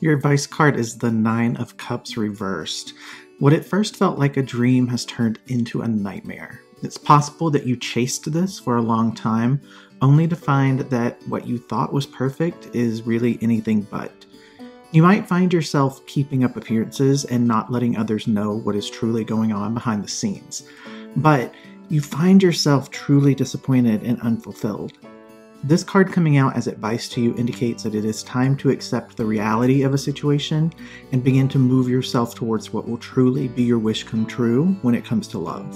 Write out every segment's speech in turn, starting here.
Your advice card is the Nine of Cups reversed. What at first felt like a dream has turned into a nightmare. It's possible that you chased this for a long time, only to find that what you thought was perfect is really anything but. You might find yourself keeping up appearances and not letting others know what is truly going on behind the scenes. But you find yourself truly disappointed and unfulfilled. This card coming out as advice to you indicates that it is time to accept the reality of a situation and begin to move yourself towards what will truly be your wish come true when it comes to love.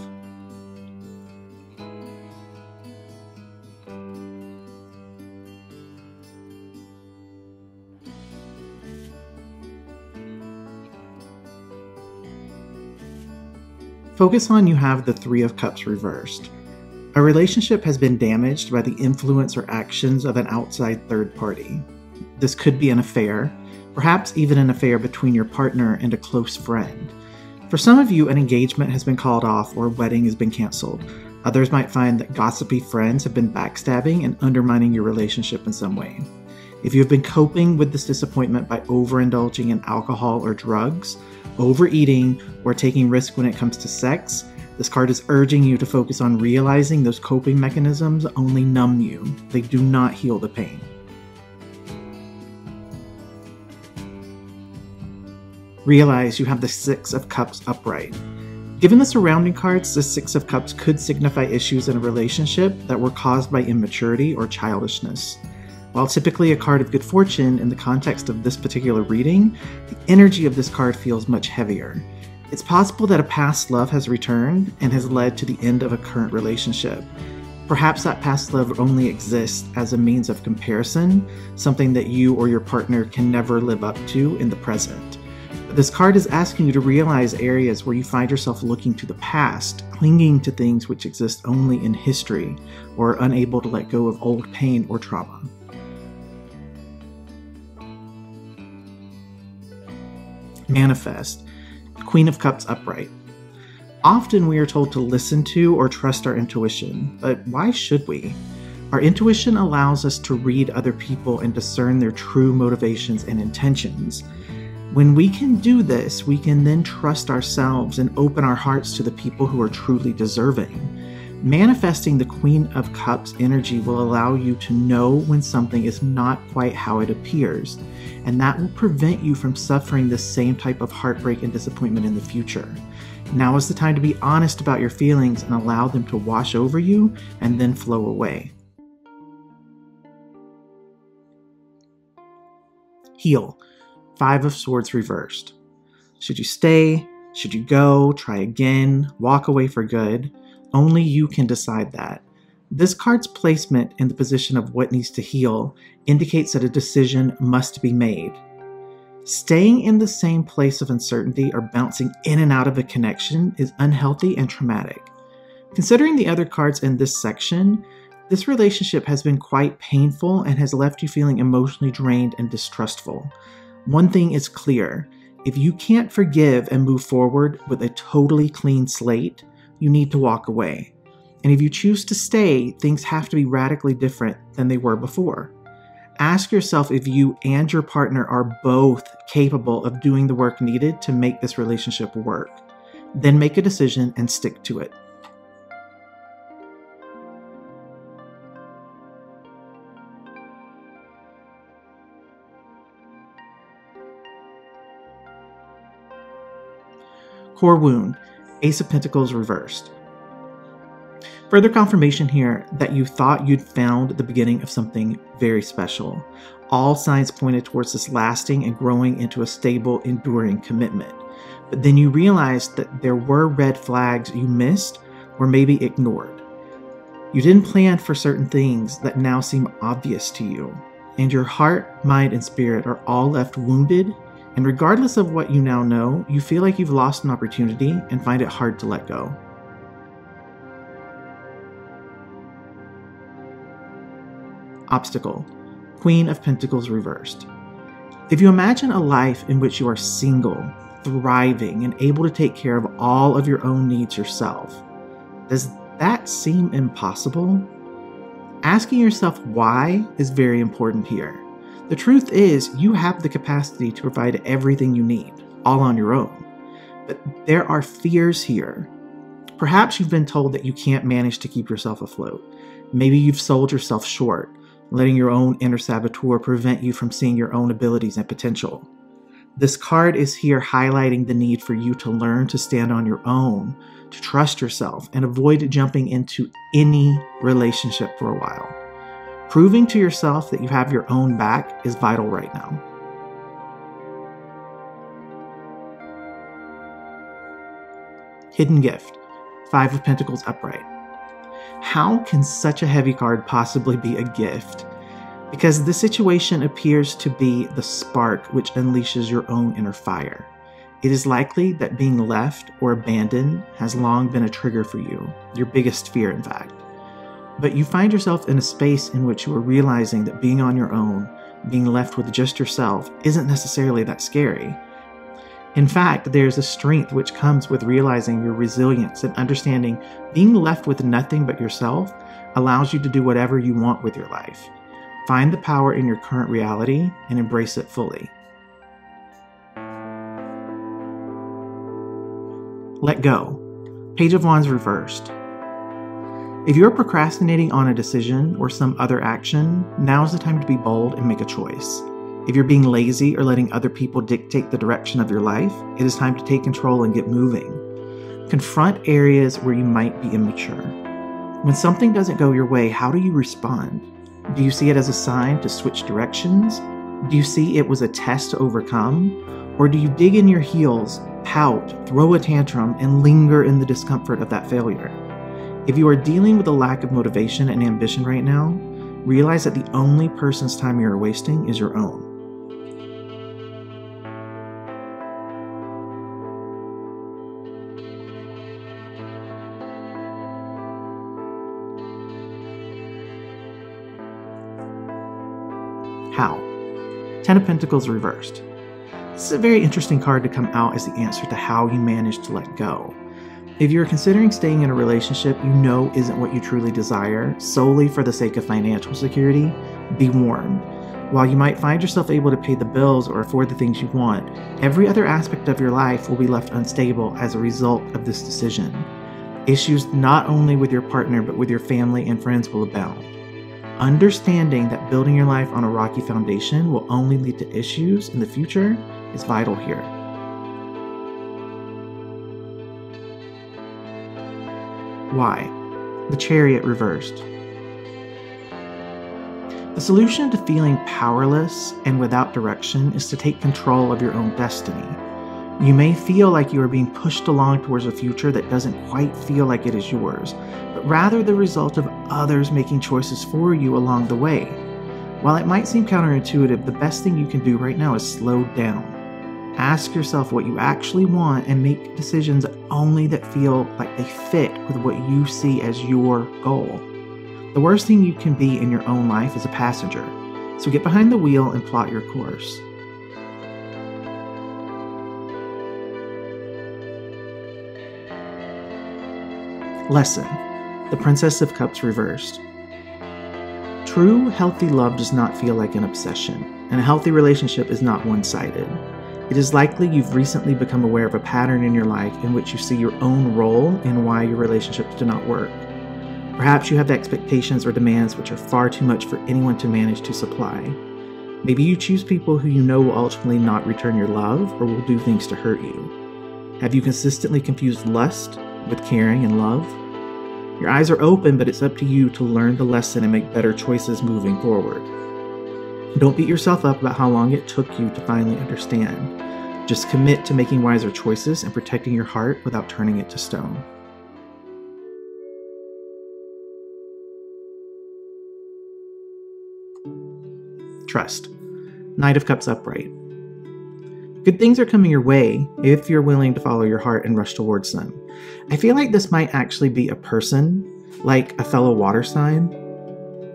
Focus on you have the Three of Cups reversed. A relationship has been damaged by the influence or actions of an outside third party. This could be an affair, perhaps even an affair between your partner and a close friend. For some of you, an engagement has been called off or a wedding has been canceled. Others might find that gossipy friends have been backstabbing and undermining your relationship in some way. If you have been coping with this disappointment by overindulging in alcohol or drugs, overeating, or taking risks when it comes to sex, this card is urging you to focus on realizing those coping mechanisms only numb you. They do not heal the pain. Realize you have the Six of Cups upright. Given the surrounding cards, the Six of Cups could signify issues in a relationship that were caused by immaturity or childishness. While typically a card of good fortune in the context of this particular reading, the energy of this card feels much heavier. It's possible that a past love has returned and has led to the end of a current relationship. Perhaps that past love only exists as a means of comparison, something that you or your partner can never live up to in the present. But this card is asking you to realize areas where you find yourself looking to the past, clinging to things which exist only in history, or unable to let go of old pain or trauma. Manifest. Queen of Cups upright. Often we are told to listen to or trust our intuition, but why should we? Our intuition allows us to read other people and discern their true motivations and intentions. When we can do this, we can then trust ourselves and open our hearts to the people who are truly deserving. Manifesting the Queen of Cups energy will allow you to know when something is not quite how it appears, and that will prevent you from suffering the same type of heartbreak and disappointment in the future. Now is the time to be honest about your feelings and allow them to wash over you and then flow away. Heal. Five of Swords reversed. Should you stay? Should you go? Try again? Walk away for good? Only you can decide that. This card's placement in the position of what needs to heal indicates that a decision must be made. Staying in the same place of uncertainty or bouncing in and out of a connection is unhealthy and traumatic. Considering the other cards in this section, this relationship has been quite painful and has left you feeling emotionally drained and distrustful. One thing is clear: if you can't forgive and move forward with a totally clean slate, you need to walk away. And if you choose to stay, things have to be radically different than they were before. Ask yourself if you and your partner are both capable of doing the work needed to make this relationship work. Then make a decision and stick to it. Core wound. Ace of Pentacles reversed. Further confirmation here that you thought you'd found the beginning of something very special. All signs pointed towards this lasting and growing into a stable, enduring commitment. But then you realized that there were red flags you missed or maybe ignored. You didn't plan for certain things that now seem obvious to you. And your heart, mind, and spirit are all left wounded. And regardless of what you now know, you feel like you've lost an opportunity and find it hard to let go. Obstacle. Queen of Pentacles reversed. If you imagine a life in which you are single, thriving, and able to take care of all of your own needs yourself, does that seem impossible? Asking yourself why is very important here. The truth is, you have the capacity to provide everything you need, all on your own. But there are fears here. Perhaps you've been told that you can't manage to keep yourself afloat. Maybe you've sold yourself short, letting your own inner saboteur prevent you from seeing your own abilities and potential. This card is here highlighting the need for you to learn to stand on your own, to trust yourself, and avoid jumping into any relationship for a while. Proving to yourself that you have your own back is vital right now. Hidden gift, 5 of Pentacles upright. How can such a heavy card possibly be a gift? Because the situation appears to be the spark which unleashes your own inner fire. It is likely that being left or abandoned has long been a trigger for you, your biggest fear in fact. But you find yourself in a space in which you are realizing that being on your own, being left with just yourself, isn't necessarily that scary. In fact, there's a strength which comes with realizing your resilience and understanding being left with nothing but yourself allows you to do whatever you want with your life. Find the power in your current reality and embrace it fully. Let go. Page of Wands reversed. If you're procrastinating on a decision or some other action, now's the time to be bold and make a choice. If you're being lazy or letting other people dictate the direction of your life, it is time to take control and get moving. Confront areas where you might be immature. When something doesn't go your way, how do you respond? Do you see it as a sign to switch directions? Do you see it was a test to overcome? Or do you dig in your heels, pout, throw a tantrum, and linger in the discomfort of that failure? If you are dealing with a lack of motivation and ambition right now, realize that the only person's time you are wasting is your own. How? 10 of Pentacles reversed. This is a very interesting card to come out as the answer to how you manage to let go. If you're considering staying in a relationship you know isn't what you truly desire, solely for the sake of financial security, be warned. While you might find yourself able to pay the bills or afford the things you want, every other aspect of your life will be left unstable as a result of this decision. Issues not only with your partner but with your family and friends will abound. Understanding that building your life on a rocky foundation will only lead to issues in the future is vital here. Why? The Chariot reversed. The solution to feeling powerless and without direction is to take control of your own destiny. You may feel like you are being pushed along towards a future that doesn't quite feel like it is yours, but rather the result of others making choices for you along the way. While it might seem counterintuitive, the best thing you can do right now is slow down. Ask yourself what you actually want and make decisions only that feel like they fit with what you see as your goal. The worst thing you can be in your own life is a passenger, so get behind the wheel and plot your course. Lesson: the Princess of Cups reversed. True, healthy love does not feel like an obsession, and a healthy relationship is not one-sided. It is likely you've recently become aware of a pattern in your life in which you see your own role in why your relationships do not work. Perhaps you have expectations or demands which are far too much for anyone to manage to supply. Maybe you choose people who you know will ultimately not return your love or will do things to hurt you. Have you consistently confused lust with caring and love? Your eyes are open, but it's up to you to learn the lesson and make better choices moving forward. Don't beat yourself up about how long it took you to finally understand. Just commit to making wiser choices and protecting your heart without turning it to stone. Trust. Knight of Cups upright. Good things are coming your way if you're willing to follow your heart and rush towards them. I feel like this might actually be a person, like a fellow water sign.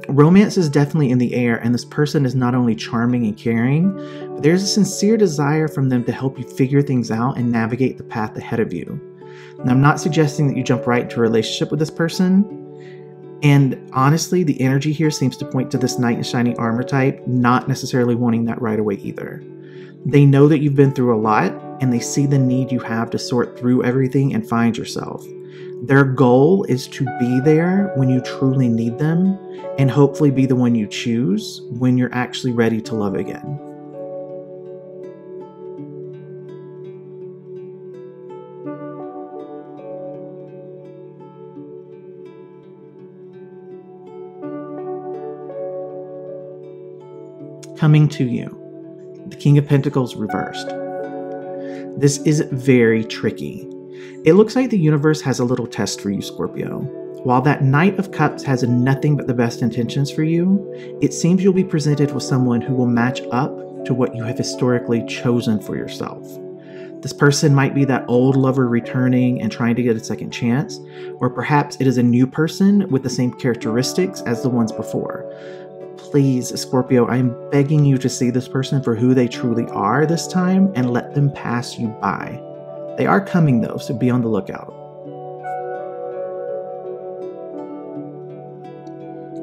Romance is definitely in the air, and this person is not only charming and caring, but there's a sincere desire from them to help you figure things out and navigate the path ahead of you. And I'm not suggesting that you jump right into a relationship with this person. And honestly, the energy here seems to point to this knight in shining armor type not necessarily wanting that right away either. They know that you've been through a lot, and they see the need you have to sort through everything and find yourself. Their goal is to be there when you truly need them, and hopefully be the one you choose when you're actually ready to love again. Coming to you, the King of Pentacles reversed. This is very tricky. It looks like the universe has a little test for you, Scorpio. While that Knight of Cups has nothing but the best intentions for you, it seems you'll be presented with someone who will match up to what you have historically chosen for yourself. This person might be that old lover returning and trying to get a second chance, or perhaps it is a new person with the same characteristics as the ones before. Please, Scorpio, I am begging you to see this person for who they truly are this time and let them pass you by. They are coming though, so be on the lookout.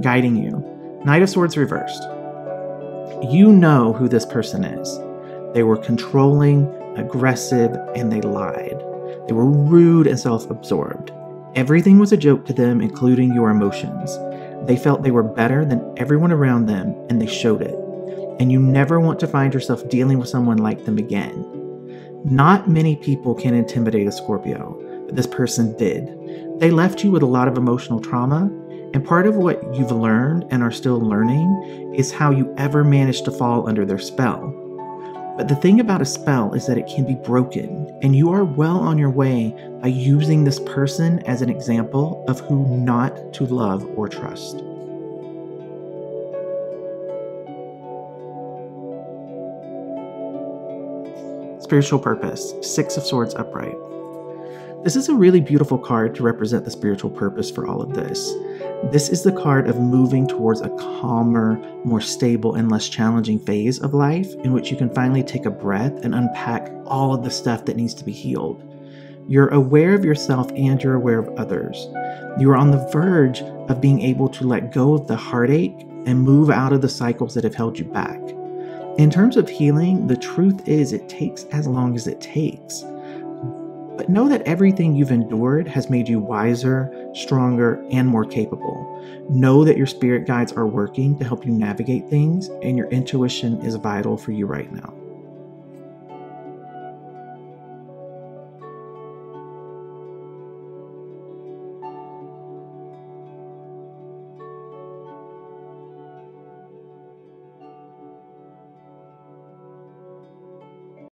Guiding you, Knight of Swords reversed. You know who this person is. They were controlling, aggressive, and they lied. They were rude and self-absorbed. Everything was a joke to them, including your emotions. They felt they were better than everyone around them, and they showed it. And you never want to find yourself dealing with someone like them again. Not many people can intimidate a Scorpio, but this person did. They left you with a lot of emotional trauma, and part of what you've learned and are still learning is how you ever managed to fall under their spell. But the thing about a spell is that it can be broken, and you are well on your way by using this person as an example of who not to love or trust. Spiritual purpose, Six of Swords upright. This is a really beautiful card to represent the spiritual purpose for all of this. This is the card of moving towards a calmer, more stable, and less challenging phase of life in which you can finally take a breath and unpack all of the stuff that needs to be healed. You're aware of yourself and you're aware of others. You are on the verge of being able to let go of the heartache and move out of the cycles that have held you back. In terms of healing, the truth is it takes as long as it takes. But know that everything you've endured has made you wiser, stronger, and more capable. Know that your spirit guides are working to help you navigate things, and your intuition is vital for you right now.